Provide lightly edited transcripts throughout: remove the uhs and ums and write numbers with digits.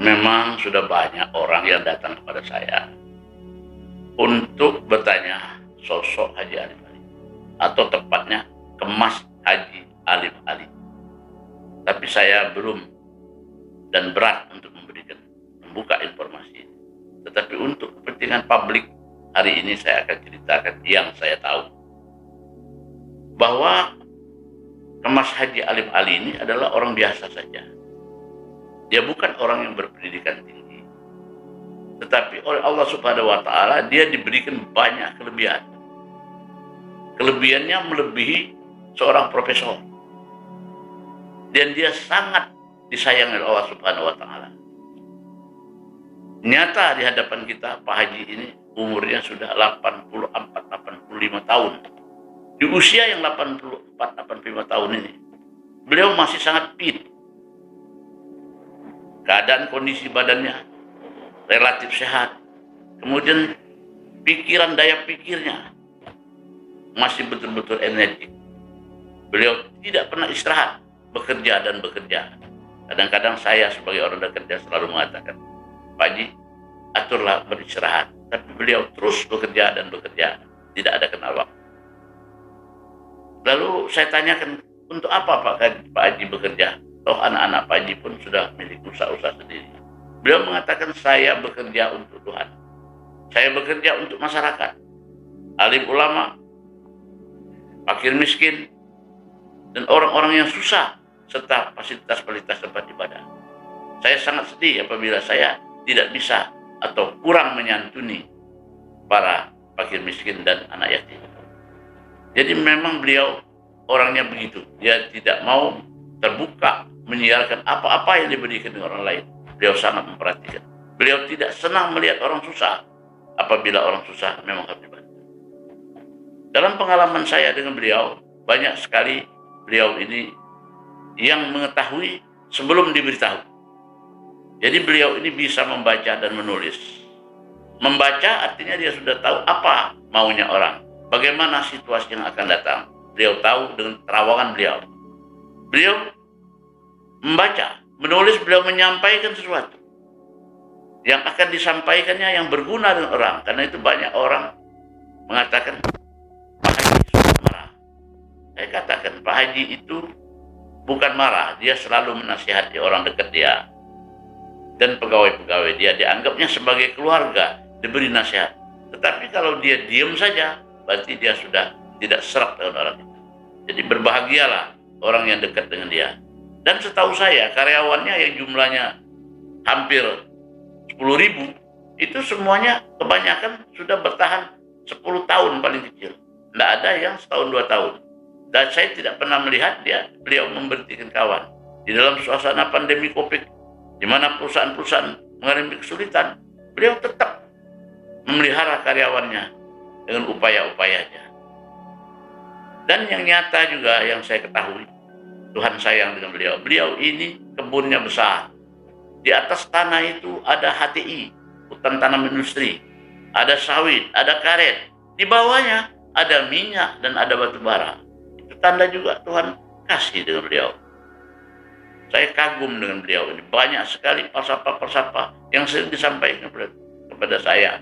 Memang sudah banyak orang yang datang kepada saya untuk bertanya sosok Haji Alim Ali, atau tepatnya kemas Haji Alim Ali. Tapi saya belum dan berat untuk membuka informasi ini. Tetapi untuk kepentingan publik, hari ini saya akan ceritakan yang saya tahu. Bahwa kemas Haji Alim Ali ini adalah orang biasa saja. Dia bukan orang yang berpendidikan tinggi, tetapi oleh Allah Subhanahu wa Ta'ala dia diberikan banyak kelebihan. Kelebihannya melebihi seorang profesor, dan dia sangat disayang oleh Allah Subhanahu wa Ta'ala. Nyata di hadapan kita, Pak Haji ini umurnya sudah 84-85 tahun. Di usia yang 84-85 tahun ini, beliau masih sangat fit. Keadaan kondisi badannya relatif sehat. Kemudian pikiran, daya pikirnya masih betul-betul energi. Beliau tidak pernah istirahat, bekerja dan bekerja. Kadang-kadang saya sebagai orang bekerja selalu mengatakan, Pak Haji, aturlah beristirahat. Tapi beliau terus bekerja dan bekerja, tidak ada kenal waktu. Lalu saya tanyakan, untuk apa Pak Haji bekerja? Toh anak-anak Pak Haji pun sudah milik usaha-usaha sendiri. Beliau mengatakan, saya bekerja untuk Tuhan. Saya bekerja untuk masyarakat. Alim ulama, fakir miskin, dan orang-orang yang susah, serta fasilitas-fasilitas tempat ibadah. Saya sangat sedih apabila saya tidak bisa atau kurang menyantuni para fakir miskin dan anak yatim. Jadi memang beliau orangnya begitu. Dia tidak mau terbuka menyiarkan apa-apa yang diberikan dengan orang lain. Beliau sangat memperhatikan. Beliau tidak senang melihat orang susah. Apabila orang susah memang harus dibantu. Dalam pengalaman saya dengan beliau, banyak sekali beliau ini yang mengetahui sebelum diberitahu. Jadi beliau ini bisa membaca dan menulis. Membaca artinya dia sudah tahu apa maunya orang, bagaimana situasi yang akan datang. Beliau tahu dengan terawangan beliau. Beliau membaca, menulis, beliau menyampaikan sesuatu yang akan disampaikannya yang berguna dengan orang. Karena itu banyak orang mengatakan Pak Haji suka marah. Saya katakan Pak Haji itu bukan marah, dia selalu menasihati orang dekat dia dan pegawai-pegawai dia. Dianggapnya sebagai keluarga, diberi nasihat. Tetapi kalau dia diam saja, berarti dia sudah tidak serak dengan orang itu. Jadi berbahagialah orang yang dekat dengan dia. Dan setahu saya karyawannya yang jumlahnya hampir 10.000, itu semuanya kebanyakan sudah bertahan 10 tahun paling kecil. Tidak ada yang setahun 2 tahun. Dan saya tidak pernah melihat beliau memberhentikan kawan. Di dalam suasana pandemi Covid, di mana perusahaan-perusahaan mengalami kesulitan, beliau tetap memelihara karyawannya dengan upaya-upayanya. Dan yang nyata juga yang saya ketahui, Tuhan sayang dengan beliau. Beliau ini kebunnya besar. Di atas tanah itu ada HTI, hutan tanam industri, ada sawit, ada karet. Di bawahnya ada minyak dan ada batu bara. Itu tanda juga Tuhan kasih dengan beliau. Saya kagum dengan beliau ini. Banyak sekali falsafah-falsafah yang sering disampaikan kepada saya.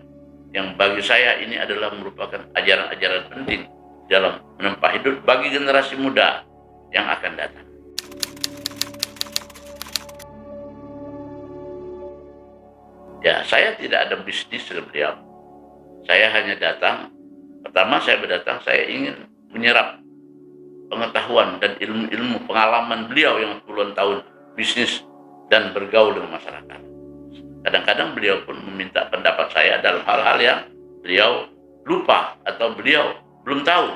Yang bagi saya ini adalah merupakan ajaran-ajaran penting dalam menempuh hidup bagi generasi muda yang akan datang. Ya, saya tidak ada bisnis dengan beliau. Saya hanya datang. Pertama saya berdatang, saya ingin menyerap pengetahuan dan ilmu-ilmu pengalaman beliau yang puluhan tahun bisnis dan bergaul dengan masyarakat. Kadang-kadang beliau pun meminta pendapat saya dalam hal-hal yang beliau lupa atau beliau belum tahu.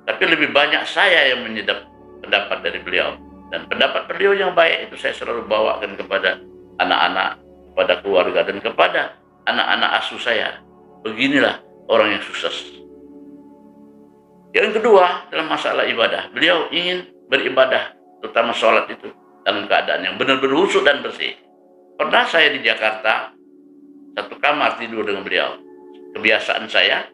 Tapi lebih banyak saya yang menyedap pendapat dari beliau. Dan pendapat beliau yang baik itu saya selalu bawakan kepada anak-anak, kepada keluarga, dan kepada anak-anak asuh saya. Beginilah orang yang sukses. Yang kedua, dalam masalah ibadah, beliau ingin beribadah, terutama sholat itu, dalam keadaan yang benar-benar khusyuk dan bersih. Pernah saya di Jakarta, satu kamar tidur dengan beliau. Kebiasaan saya,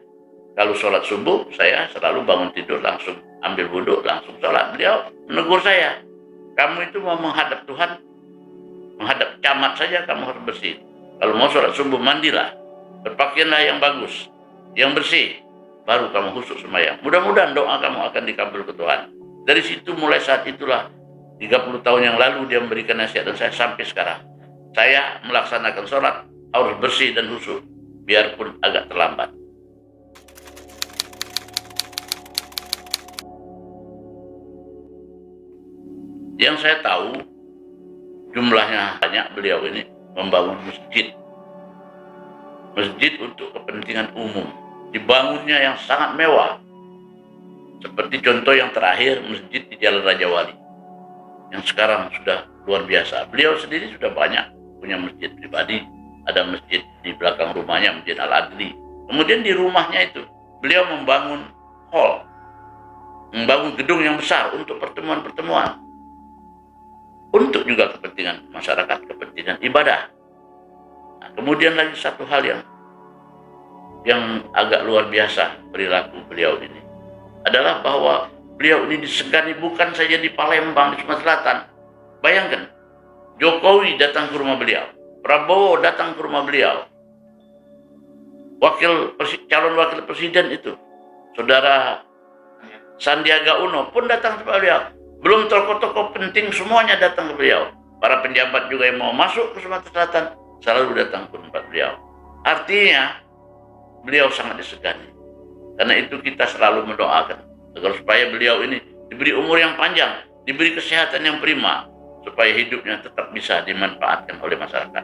kalau sholat subuh, saya selalu bangun tidur, langsung ambil wudhu, langsung sholat. Beliau menegur saya, kamu itu mau menghadap Tuhan, Menghadap camat saja kamu harus bersih. Kalau mau sholat subuh, mandilah, berpakaianlah yang bagus, yang bersih, baru kamu khusyuk sembahyang. Mudah-mudahan doa kamu akan dikabul ke Tuhan. Dari situ, mulai saat itulah 30 tahun yang lalu dia memberikan nasihat, dan saya sampai sekarang saya melaksanakan sholat harus bersih dan khusyuk, biarpun agak terlambat. Yang saya tahu jumlahnya banyak, beliau ini membangun masjid untuk kepentingan umum, dibangunnya yang sangat mewah, seperti contoh yang terakhir masjid di Jalan Raja Wali yang sekarang sudah luar biasa. Beliau sendiri sudah banyak punya masjid pribadi, ada masjid di belakang rumahnya, Masjid Al-Adli. Kemudian di rumahnya itu beliau membangun hall, membangun gedung yang besar untuk pertemuan-pertemuan, untuk juga kepentingan masyarakat, kepentingan ibadah. Nah, kemudian lagi satu hal yang agak luar biasa perilaku beliau ini adalah bahwa beliau ini disegani bukan saja di Palembang, di Sumatera Selatan. Bayangkan, Jokowi datang ke rumah beliau, Prabowo datang ke rumah beliau, calon wakil presiden itu, saudara Sandiaga Uno pun datang ke beliau. Belum tokoh-tokoh penting semuanya datang ke beliau. Para penjabat juga yang mau masuk ke Sumatera Selatan selalu datang ke tempat beliau. Artinya beliau sangat disegani. Karena itu kita selalu mendoakan agar supaya beliau ini diberi umur yang panjang, diberi kesehatan yang prima, supaya hidupnya tetap bisa dimanfaatkan oleh masyarakat.